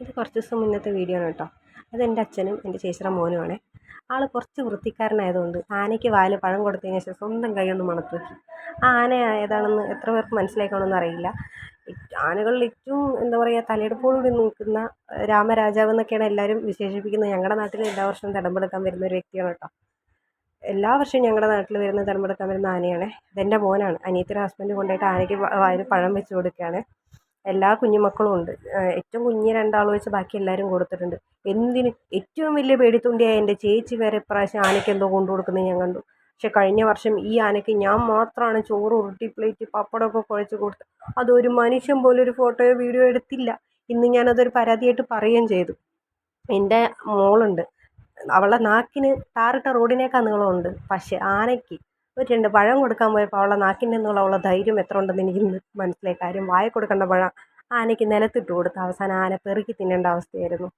ഇത് കുറച്ച് ദിവസം മുന്നത്തെ വീഡിയോ ആണ് കേട്ടോ. അതെൻ്റെ അച്ഛനും എൻ്റെ ചേച്ചിയുടെ മോനുമാണേ. ആൾ കുറച്ച് വൃത്തിക്കാരനായതുകൊണ്ട് ആനയ്ക്ക് വായിൽ പഴം കൊടുത്തതിന് ശേഷം സ്വന്തം കൈ ഒന്ന് മണത്ത് നോക്കി. ആ ആന ഏതാണെന്ന് എത്ര പേർക്ക് മനസ്സിലാക്കണമെന്ന് അറിയില്ല. ആനകളിൽ ഏറ്റവും എന്താ പറയുക തലയെടുപ്പോടുകൂടി നിൽക്കുന്ന രാമരാജാവ് എന്നൊക്കെയാണ് എല്ലാവരും വിശേഷിപ്പിക്കുന്നത്. ഞങ്ങളുടെ നാട്ടിൽ എല്ലാ വർഷവും തിടമ്പെടുക്കാൻ വരുന്ന ഒരു വ്യക്തിയാണ് കേട്ടോ. എല്ലാ വർഷവും ഞങ്ങളുടെ നാട്ടിൽ വരുന്ന തിടമ്പെടുക്കാൻ വരുന്ന ആനയാണ്. ഇതെൻ്റെ മോനാണ്. അനിയത്തിയുടെ ഹസ്ബൻഡ് കൊണ്ടുപോയിട്ട് ആനയ്ക്ക് വായിൽ പഴം വെച്ച് കൊടുക്കുകയാണ്. എല്ലാ കുഞ്ഞുമക്കളും ഉണ്ട്. ഏറ്റവും കുഞ്ഞ് രണ്ടാൾ വെച്ച് ബാക്കി എല്ലാവരും കൊടുത്തിട്ടുണ്ട്. എന്തിന് ഏറ്റവും വലിയ പേടിത്തൊണ്ടിയായ എൻ്റെ ചേച്ചി വരെ ഇപ്രാവശ്യം ആനയ്ക്ക് എന്തോ കൊണ്ടു കൊടുക്കുന്നത് ഞാൻ കണ്ടു. പക്ഷെ കഴിഞ്ഞ വർഷം ഈ ആനയ്ക്ക് ഞാൻ മാത്രമാണ് ചോറ് ഉരുട്ടി പ്ലേറ്റ് പപ്പടമൊക്കെ കുഴച്ച് കൊടുത്തത്. അതൊരു മനുഷ്യൻ പോലും ഒരു ഫോട്ടോയോ വീഡിയോ എടുത്തില്ല. ഇന്ന് ഞാനതൊരു പരാതിയായിട്ട് പറയുകയും ചെയ്തു. എൻ്റെ മോളുണ്ട്, അവളുടെ നാക്കിന് ടാറിട്ട റോഡിനേക്കാൾ നീളമുണ്ട്. പക്ഷേ ആനയ്ക്ക് ഒരു 2 പഴം കൊടുക്കാൻ പോയപ്പോൾ അവളുടെ നാക്കിൻ്റെ നീളം അവളുടെ ധൈര്യം എത്ര ഉണ്ടെന്ന് എനിക്ക് മനസ്സിലായി. കാര്യം വായ കൊടുക്കേണ്ട പഴം ആനയ്ക്ക് നിലത്തിട്ട് കൊടുത്ത് അവസാനം ആന പെറുക്കി തിന്നേണ്ട അവസ്ഥയായിരുന്നു.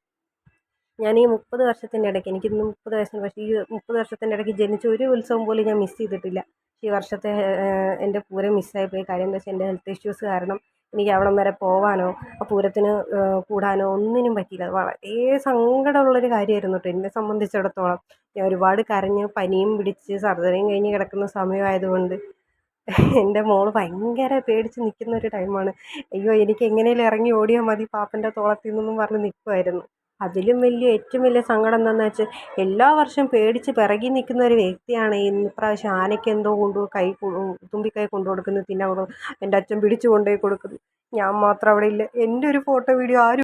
ഞാൻ ഈ 30 വർഷത്തിൻ്റെ ഇടയ്ക്ക്, എനിക്കിന്ന് 30 വയസ്സുണ്ട്, പക്ഷേ ഈ 30 വർഷത്തിൻ്റെ ഇടയ്ക്ക് ജനിച്ച ഒരു ഉത്സവം പോലും ഞാൻ മിസ് ചെയ്തിട്ടില്ല. ഈ വർഷത്തെ എൻ്റെ പൂരം മിസ്സായിപ്പോയി. കാര്യം എന്താ വെച്ചാൽ എൻ്റെ ഹെൽത്ത് ഇഷ്യൂസ് കാരണം എനിക്ക് അവിടം വരെ പോകാനോ ആ പൂരത്തിന് കൂടാനോ ഒന്നിനും പറ്റിയില്ല. അത് വളരെ സങ്കടമുള്ളൊരു കാര്യമായിരുന്നു കേട്ടോ എന്നെ സംബന്ധിച്ചിടത്തോളം. ഞാൻ ഒരുപാട് കരഞ്ഞ് പനിയും പിടിച്ച് സർജറിയും കഴിഞ്ഞ് കിടക്കുന്ന സമയമായതുകൊണ്ട് എൻ്റെ മോള് ഭയങ്കര പേടിച്ച് നിൽക്കുന്ന ഒരു ടൈമാണ്. അയ്യോ എനിക്ക് എങ്ങനെയും ഇറങ്ങി ഓടിയാൽ മതി പാപ്പൻ്റെ തോളത്തിൽ നിന്നും പറഞ്ഞ് നിൽക്കുമായിരുന്നു. അതിലും ഏറ്റവും വലിയ സങ്കടം എന്താണെന്ന് വെച്ചാൽ എല്ലാ വർഷവും പേടിച്ച് പിറകി നിൽക്കുന്ന ഒരു വ്യക്തിയാണ് ഇപ്രാവശ്യം ആനയ്ക്ക് എന്തോ തുമ്പിക്കൈ കൊണ്ടു കൊടുക്കുന്നത്. പിന്നെ എൻ്റെ അച്ഛൻ പിടിച്ചു കൊണ്ടുപോയി കൊടുക്കുന്നു. ഞാൻ മാത്രം അവിടെ ഇല്ല. എൻ്റെ ഒരു ഫോട്ടോ വീഡിയോ ആരും